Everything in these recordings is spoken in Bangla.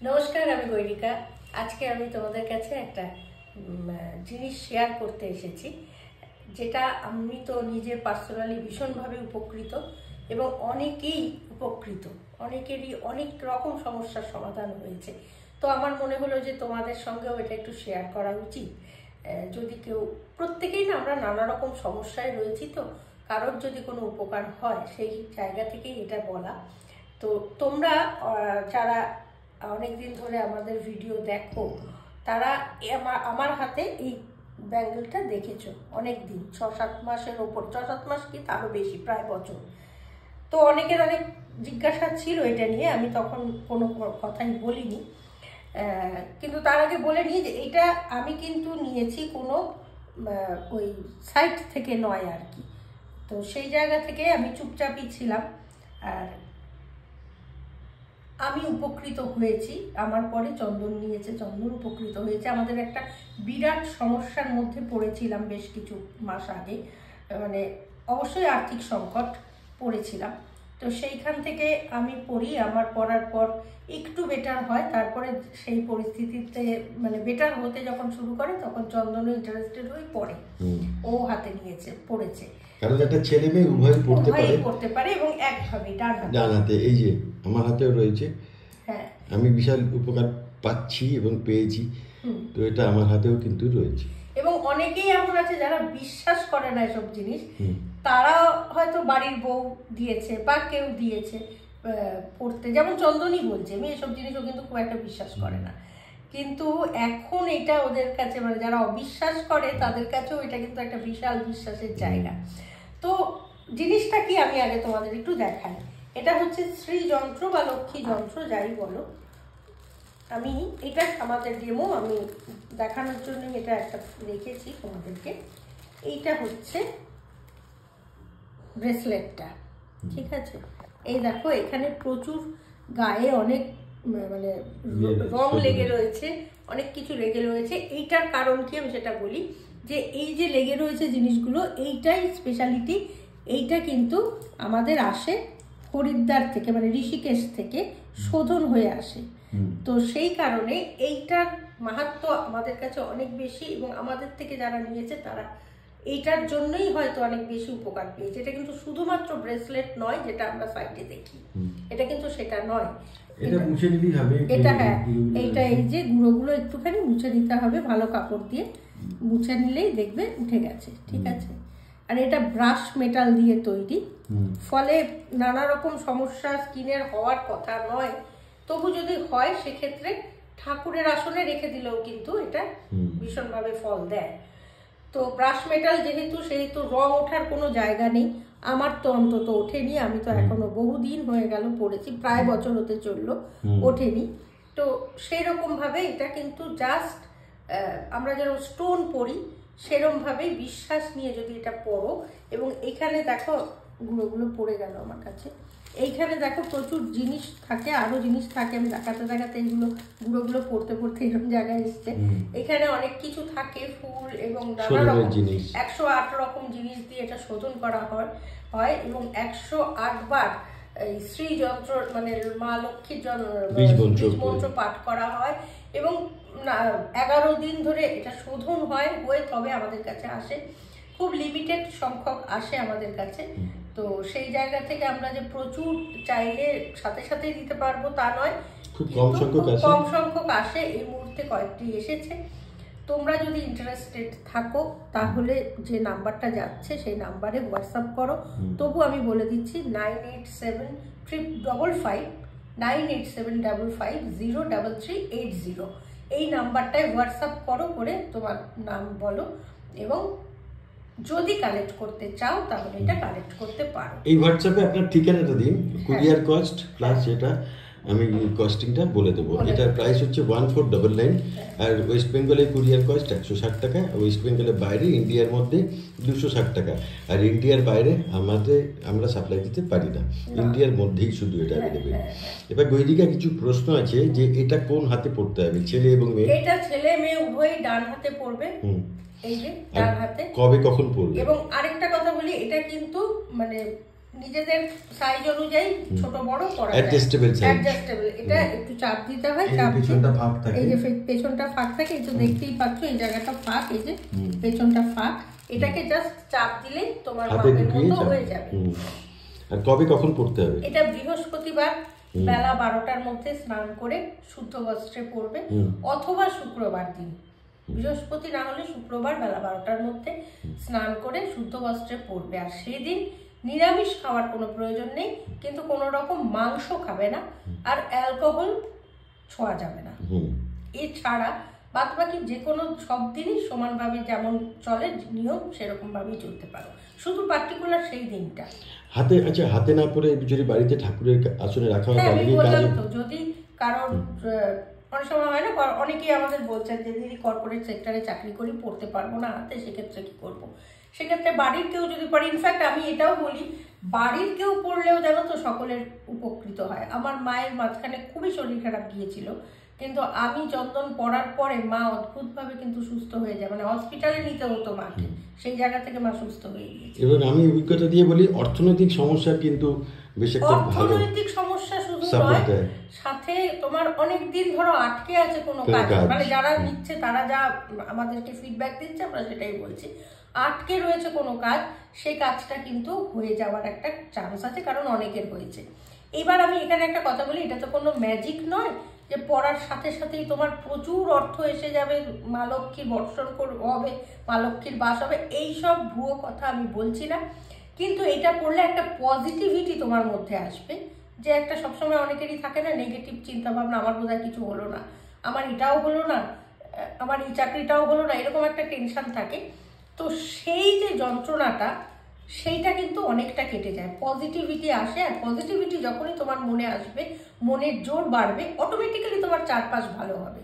নমস্কার, আমি গৈরিকা। আজকে আমি তোমাদের কাছে একটা জিনিস শেয়ার করতে এসেছি, যেটা আমি তো নিজে পার্সোনালি ভীষণভাবে উপকৃত এবং অনেকেই উপকৃত, অনেকেরই অনেক রকম সমস্যার সমাধান হয়েছে। তো আমার মনে হলো যে তোমাদের সঙ্গেও এটা একটু শেয়ার করা উচিত। যদি কেউ, প্রত্যেকেই না আমরা নানা রকম সমস্যায় রয়েছি, তো কারোর যদি কোনো উপকার হয় সেই জায়গা থেকেই এটা বলা। তো তোমরা যারা অনেক দিন ধরে আমাদের ভিডিও দেখো, তারা আমার হাতে এই ব্যাঙ্গেলটা দেখেছো অনেক দিন, 6-7 মাসের ওপর, 6-7 মাস কি তারও বেশি, প্রায় বছর। তো অনেকের অনেক জিজ্ঞাসা ছিল এটা নিয়ে, আমি তখন কোনো কথাই বলিনি। কিন্তু তার আগে বলে নিই যে এটা আমি কিন্তু নিয়েছি কোনো ওই সাইট থেকে নয় আর কি। তো সেই জায়গা থেকে আমি চুপচাপই ছিলাম, আর আমি উপকৃত হয়েছি। আমার পরে চন্দন নিয়েছে, চন্দন উপকৃত হয়েছে। আমাদের একটা বিরাট সমস্যার মধ্যে পড়েছিলাম বেশ কিছু মাস আগে, মানে অবশ্যই আর্থিক সংকট পড়েছিলাম। তো সেইখান থেকে আমি পড়ি, আমার পড়ার পর একটু বেটার হয়, তারপরে সেই পরিস্থিতিতে মানে বেটার হতে যখন শুরু করে তখন চন্দনও ইন্টারেস্টেড হয়ে পড়ে, ও হাতে নিয়েছে, পড়েছে। কারণ একটা ছেলে মেয়ে উভয় পড়তে পারে এবং একভাবে ডান হাতে, এই যে আমার হাতেও রয়েছে। হ্যাঁ, আমি বিশাল উপকার পাচ্ছি এবং পেয়েছি। তো এটা আমার হাতেও কিন্তু রয়েছে। এবং অনেকেই এমন আছে যারা বিশ্বাস করে না এসব জিনিস, তারা হয়তো বাড়ির বউ দিয়েছে বা কেউ দিয়েছে পড়তে, যেমন চন্দনই বলছে আমি এসব জিনিসও কিন্তু খুব একটা বিশ্বাস করে না। কিন্তু এখন এটা ওদের কাছে, মানে যারা অবিশ্বাস করে তাদের কাছেও এটা কিন্তু একটা বিশাল বিশ্বাসের জায়গা। তো জিনিসটা কি আমি আগে তোমাদের একটু দেখাই। এটা হচ্ছে শ্রী যন্ত্র বা লক্ষ্মী যন্ত্র, যাই বলো। আমি এটা আমাদের ডেমো আমি দেখানোর জন্য এটা একটা রেখেছি তোমাদেরকে। এইটা হচ্ছে ব্রেসলেটটা, ঠিক আছে? এই দেখো, এখানে প্রচুর গায়ে অনেক মানে রং লেগে রয়েছে, অনেক কিছু লেগে রয়েছে। এইটার কারণ কি আমি সেটা বলি, যে এই যে লেগে রয়েছে জিনিসগুলো, এইটাই স্পেশালিটি। এইটা কিন্তু আমাদের আসে হরিদ্বার থেকে, মানে ঋষিকেশ থেকে শোধন হয়ে আসে। তো সেই কারণে এইটার মাহাত্ম্য আমাদের কাছে অনেক বেশি, এবং আমাদের থেকে যারা নিয়েছে তারা এইটার জন্যই হয়তো অনেক বেশি উপকার পেয়েছে। এটা কিন্তু শুধুমাত্র ব্রেসলেট নয় যেটা আমরা সাইডে দেখি, এটা কিন্তু সেটা নয়। এটা মুছে নিতেই হবে, এটা হ্যাঁ, এইটা এই যে গুঁড়োগুলো একটুখানি মুছে নিতে হবে ভালো কাপড় দিয়ে, মুছে নিলেই দেখবে উঠে গেছে, ঠিক আছে? আর এটা ব্রাশ মেটাল দিয়ে তৈরি, ফলে নানা রকম সমস্যা স্কিনের হওয়ার কথা নয়, তবু যদি হয় সেক্ষেত্রে ঠাকুরের আসনে রেখে দিলেও কিন্তু এটা ভীষণভাবে ফল দেয়। তো ব্রাশ মেটাল যেহেতু, সেহেতু রং ওঠার কোনো জায়গা নেই। আমার তো অন্তত ওঠেনি, আমি তো এখনো বহুদিন হয়ে গেল পড়েছি, প্রায় বছর হতে চললো, ওঠেনি। তো সেই রকম ভাবে এটা কিন্তু জাস্ট আমরা যেরকম স্টোন পড়ি সেরকম ভাবেই বিশ্বাস নিয়ে যদি এটা পড়ো। এবং এখানে দেখো গুঁড়োগুলো পড়ে গেল আমার কাছে, এইখানে দেখো প্রচুর জিনিস থাকে, আরো জিনিস থাকে, আমি দেখাতে দেখাতে এইগুলো গুঁড়োগুলো পড়তে পড়তে এরকম জায়গায় এসছে। এখানে অনেক কিছু থাকে, ফুল এবং নানা রকম 108 রকম জিনিস দিয়ে এটা শোধন করা হয় এবং 108 বার এই শ্রী যন্ত্র, মানে মা লক্ষ্মীর বীজ মন্ত্র পাঠ করা হয়, এবং 11 দিন ধরে এটা শোধন হয়ে তবে আমাদের কাছে আসে। খুব লিমিটেড সংখ্যক আসে আমাদের কাছে। তো সেই জায়গা থেকে আমরা যে প্রচুর চাইলে সাথে সাথে দিতে পারবো তা নয়, খুব কম সংখ্যক আসে। এই মুহূর্তে কয়েকটি এসেছে। তোমরা যদি ইন্টারেস্টেড থাকো তাহলে যে নাম্বারটা যাচ্ছে সেই নাম্বারে হোয়াটসঅ্যাপ করো। তবু আমি বলে দিচ্ছি 9875550380, এই নাম্বারটায় হোয়াটসঅ্যাপ করে তোমার নাম বলো, এবং যদি কালেক্ট করতে চাও তাহলে এটা কালেক্ট করতে পারো। এই হোয়াটসঅ্যাপে আপনার ঠিকানাটা দিন, কুরিয়ার কস্ট প্লাস যেটা আমি কস্টিংটা বলে দেবো। এটার প্রাইস হচ্ছে 1499, আর ওয়েস্ট বেঙ্গলে কুরিয়ার কস্ট 160 টাকা, ওয়েস্ট বেঙ্গলের বাইরে ইন্ডিয়ার মধ্যে 260 টাকা, আর ইন্ডিয়ার বাইরে আমরা সাপ্লাই দিতে পারি না, ইন্ডিয়ার মধ্যেই শুধু এটা অ্যাভেলেবেল। এবার গৈরিকা কিছু প্রশ্ন আছে, যে এটা কোন হাতে পড়তে হবে, ছেলে এবং মেয়ে? এটা ছেলে মেয়ে উভয়ই ডান হাতে পড়বে, এই যে ডান হাতে। কবে কখন পড়বে? এবং আরেকটা কথা বলি, এটা কিন্তু মানে নিজেদের সাইজ অনুযায়ী ছোট বড় করা যায়, অ্যাডজাস্টেবল সাইজ, অ্যাডজাস্টেবল। এটা একটু চাপ দিতে হয়, চাপ পেছনটা ফাঁক থাকে, এই যে পেছনটা ফাঁক থাকে, এই তো দেখতেই পাচ্ছ এই জায়গাটা ফাঁক, এই যে পেছনটা ফাঁক, এটাকে জাস্ট চাপ দিলেই তোমার মাপের মতো হয়ে যাবে। আর কবে কখন পড়তে হবে? এটা বৃহস্পতিবার বেলা 12টার মধ্যে স্নান করে শুদ্ধ বস্ত্রে পড়বে, অথবা শুক্রবার দিন, বৃহস্পতি না হলে শুক্রবার বেলা 12টার মধ্যে স্নান করে শুদ্ধ বস্ত্রে পড়বে। আর সেদিন নিরামিষ খাওয়ার কোনো প্রয়োজন নেই, কিন্তু কোনো রকম মাংস খাবে না, আর অ্যালকোহল ছোঁয়া যাবে না। এছাড়া বাদ বাকি যে কোনো সব দিনই সমানভাবে যেমন চলে নিয়ম সেরকম ভাবেই চলতে পারো, শুধু পার্টিকুলার সেই দিনটা। হাতে, আচ্ছা হাতে না পরে যদি বাড়িতে ঠাকুরের আসনে রাখা হয়, আমি বললাম তো, যদি কারণ অনেক সময় হয় না, অনেকেই আমাদের বলছেন যে দিদি কর্পোরেট সেক্টরে চাকরি করি, পড়তে পারবো না হাতে, সেক্ষেত্রে কি করবো? সেক্ষেত্রে বাড়ির কেউ যদি পড়ে, ইনফ্যাক্ট আমি এটাও বলি বাড়ির কেউ পড়লেও জানো তো সকলের উপকৃত হয়। আমার মায়ের মাঝখানে খুবই শরীর খারাপ গিয়েছিল, কিন্তু আমি চন্দন পড়ার পরে মা অদ্ভুতভাবে কিন্তু সুস্থ হয়ে যায়, মানে হসপিটালে নিতে হতো মাকে, সেই জায়গা থেকে মা সুস্থ হয়ে গিয়েছে। এবং আমি অভিজ্ঞতা দিয়ে বলি, অর্থনৈতিক সমস্যা কিন্তু বেশ একটা ভালো, অর্থনৈতিক সমস্যা শুধু নয়, সাথে তোমার অনেক দিন ধরো আটকে আছে কোনো কাজ, মানে যারা নিচ্ছে তারা যা আমাদেরকে ফিডব্যাক দিচ্ছে আমরা সেটাই বলছি, আটকে রয়েছে কোনো কাজ, সেই কাজটা কিন্তু হয়ে যাওয়ার একটা চান্স আছে, কারণ অনেকের হয়েছে। এবার আমি এখানে একটা কথা বলি, এটা তো কোনো ম্যাজিক নয় যে পড়ার সাথে সাথেই তোমার প্রচুর অর্থ এসে যাবে, মা লক্ষ্মীর বর্ষণ হবে, মা লক্ষ্মীর বাস হবে, এইসব ভুয়ো কথা আমি বলছি না। কিন্তু এটা পড়লে একটা পজিটিভিটি তোমার মধ্যে আসবে, যে একটা সবসময় অনেকেরই থাকে না নেগেটিভ চিন্তা ভাবনা, আমার বোধহয় কিছু হলো না, আমার এটাও হলো না, আমার এই চাকরিটাও হলো না, এরকম একটা টেনশন থাকে। তো সেই যে যন্ত্রণাটা, সেইটা কিন্তু অনেকটা কেটে যায়, পজিটিভিটি আসে। আর পজিটিভিটি যখনই তোমার মনে আসবে, মনের জোর বাড়বে, অটোমেটিক্যালি তোমার চারপাশ ভালো হবে,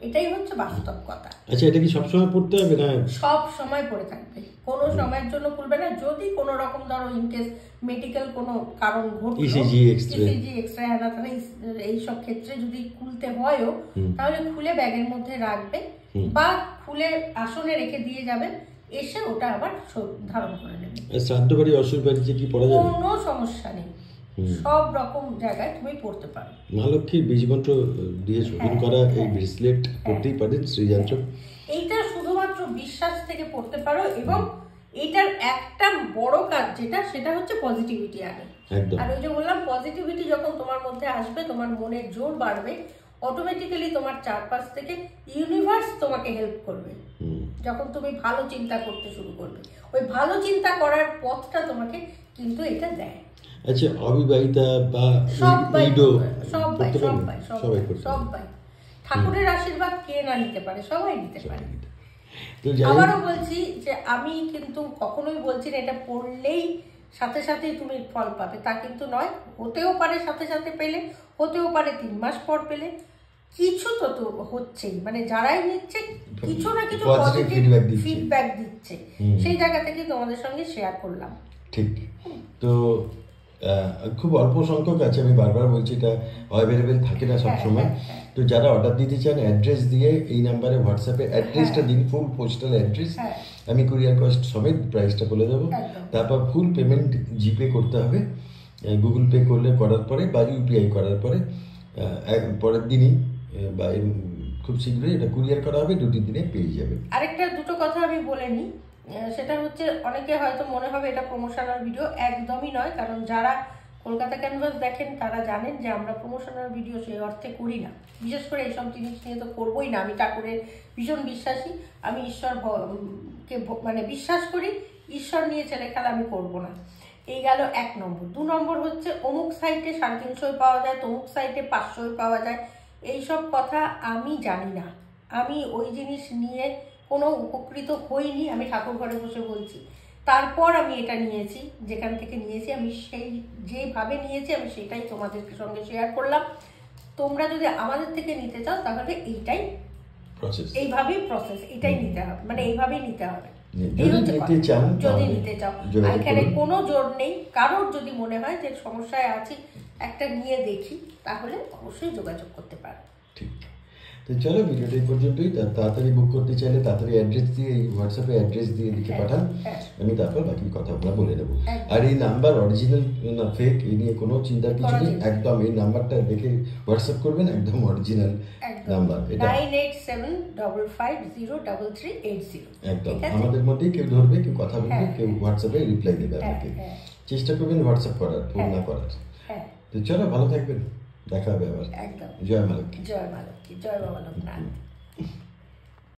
এটাই হচ্ছে বাস্তব কথা। আচ্ছা, এটা কি সবসময় পড়তে হবে না? সব সময় পড়ে থাকবে, কোনো সময়ের জন্য খুলবে না। যদি কোনো রকম ধরো ইনকেস মেডিকেল কোনো কারণ ঘটলো, ইসিজি এক্সরে এইসব ক্ষেত্রে যদি খুলতে হয়ও, তাহলে খুলে ব্যাগের মধ্যে রাখবে বা খুলে আসনে রেখে দিয়ে যাবে, এসে ওটা আবার ধারণ করে নেবে। শ্রাদ্ধ বাড়ি, অসুর বাড়িতে কি পড়া যাবে? কোনো সমস্যা নেই, সব রকম জায়গায় তুমি পড়তে পারো। মা লক্ষ্মীর বীজমন্ত্র দিয়ে শোধন করা এই ব্রেসলেট পড়তেই পারেন শ্রীযন্ত্র। এইটা শুধুমাত্র বিশ্বাস থেকে পড়তে পারো, এবং এইটার একটা বড় কাজ যেটা, সেটা হচ্ছে পজিটিভিটি আনে। আর ওই যে বললাম, পজিটিভিটি যখন তোমার মধ্যে আসবে, তোমার মনের জোর বাড়বে, অটোমেটিক্যালি তোমার চারপাশ থেকে ইউনিভার্স তোমাকে হেল্প করবে। যখন তুমি ভালো চিন্তা করতে শুরু করবে, ওই ভালো চিন্তা করার পথটা তোমাকে কিন্তু এটা দেয়। আচ্ছা, অবিবাহিতা বা সবাই, ঠাকুরের আশীর্বাদ কে না নিতে পারে, সবাই নিতে পারে। আবারও বলছি যে আমি কিন্তু কখনোই বলছি না এটা পড়লেই সাথে সাথেই তুমি ফল পাবে, তা কিন্তু নয়। হতেও পারে সাথে সাথে পেলে, হতেও পারে 3 মাস পর পেলে, কিছু তো হচ্ছেই, মানে যারাই নিচ্ছে কিছু না কিছু পজিটিভ ফিডব্যাক দিচ্ছে, সেই জায়গা থেকে তোমাদের সঙ্গে শেয়ার করলাম। ঠিক, তো খুব অল্প সংখ্যক আছে, আমি বারবার বলছি, এটা অ্যাভেলেবেল থাকে না সবসময়। তো যারা অর্ডার দিতে চান, অ্যাড্রেস দিয়ে এই নাম্বারে হোয়াটসঅ্যাপে অ্যাড্রেসটা দিন, ফুল পোস্টাল অ্যাড্রেস, আমি কুরিয়ার কস্ট সমেত প্রাইসটা বলে দেবো। তারপর ফুল পেমেন্ট জিপে করতে হবে, গুগল পে করার পরে বা ইউপিআই করার পরে পরের দিনই বা খুব শীঘ্রই এটা কুরিয়ার করা হবে, 2-3 দিনে পেয়ে যাবে। আরেকটা দুটো কথা আমি বলে নিই, সেটা হচ্ছে অনেকে হয়তো মনে হবে এটা প্রমোশনাল ভিডিও, একদমই নয়। কারণ যারা কলকাতা ক্যানভাস দেখেন তারা জানেন যে আমরা প্রমোশনাল ভিডিও সেই অর্থে করি না, বিশেষ করে এইসব জিনিস নিয়ে তো করবোই না। আমি ঠাকুরের ভীষণ বিশ্বাসী, আমি ঈশ্বরকে মানে বিশ্বাস করি, ঈশ্বর নিয়ে ছেলে খেলা আমি করবো না। এই গেল 1 নম্বর। 2 নম্বর হচ্ছে অমুক সাইটে 350 পাওয়া যায়, তমুক সাইটে 500 পাওয়া যায়, এইসব কথা আমি জানি না। আমি ওই জিনিস নিয়ে কোনো উপকৃত হইনি, আমি ঠাকুর ঘরে বসে বলছি। তারপর আমি এটা নিয়েছি, যেখান থেকে নিয়েছি আমি সেই যেভাবে নিয়েছি আমি সেটাই তোমাদের সঙ্গে শেয়ার করলাম। তোমরা যদি আমাদের থেকে নিতে চাও তাহলে এইটাই প্রসেস, এইভাবেই প্রসেস, এটাই নিতে হবে, মানে এইভাবেই নিতে হবে। যদি নিতে চাও, এখানে কোনো জোর নেই। কারোর যদি মনে হয় যে সমস্যায় আছি, একটা নিয়ে দেখি, তাহলে অবশ্যই যোগাযোগ করতে পারো। ঠিক, তো চলো ভিডিওটা এই পর্যন্তই। তাড়াতাড়ি বুক করতে চাইলে তাড়াতাড়ি অ্যাড্রেস দিয়ে, এই হোয়াটসঅ্যাপে অ্যাড্রেস দিয়ে লিখে পাঠান, আমি তারপর বাকি কথাগুলো বলে দেবো। আর এই নাম্বার অরিজিনাল না ফেক এই নিয়ে কোনো চিন্তার কিছু নেই, একদম এই নাম্বারটা দেখে হোয়াটসঅ্যাপ করবেন, একদম অরিজিনাল নাম্বার এটা 9875503380। একদম আমাদের মধ্যেই কেউ ধরবে, কেউ কথা বলবে, কেউ হোয়াটসঅ্যাপে রিপ্লাই দেবে আপনাকে। চেষ্টা করবেন হোয়াটসঅ্যাপ করার, ফোন না করার। তো চলো, ভালো থাকবেন, দেখা হবে আবার। একদম। জয় মা লক্ষ্মী। জয় মা লক্ষ্মী, জয় বাবা লোকনাথ।